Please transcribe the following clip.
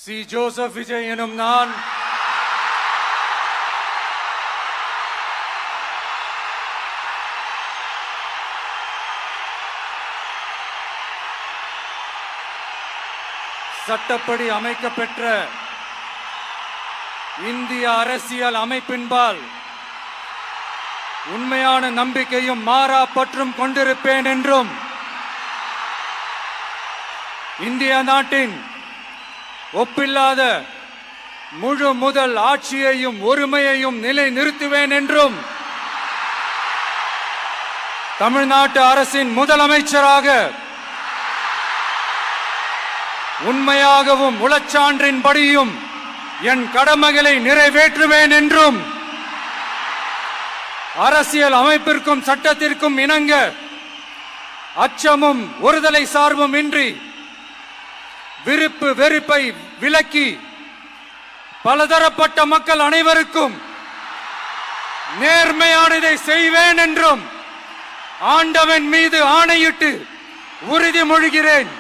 C. Joseph Vijay எனும் நான் சட்டப்படி அமைக்கப்பெற்ற இந்திய அரசியல் அமைப்பின்பால் உண்மையான நம்பிக்கையும் மாறா பற்றும் கொண்டிருப்பேன் என்றும் இந்திய நாட்டின் ஒப்பில்லாத முழு முதல் ஆட்சியையும் ஒருமையையும் நிலை நிறுத்துவேன் என்றும் தமிழ்நாட்டு அரசின் முதலமைச்சராக உண்மையாகவும் உளச்சான்றின்படியும் என் கடமைகளை நிறைவேற்றுவேன் என்றும் அரசியல் அமைப்பிற்கும் சட்டத்திற்கும் இணங்க அச்சமும் ஒருதலை சார்பும் இன்றி விருப்பு வெறுப்பை விலக்கி பலதரப்பட்ட மக்கள் அனைவருக்கும் நேர்மையானதை செய்வேன் என்றும் ஆண்டவன் மீது ஆணையிட்டு உறுதிமொழிகிறேன்.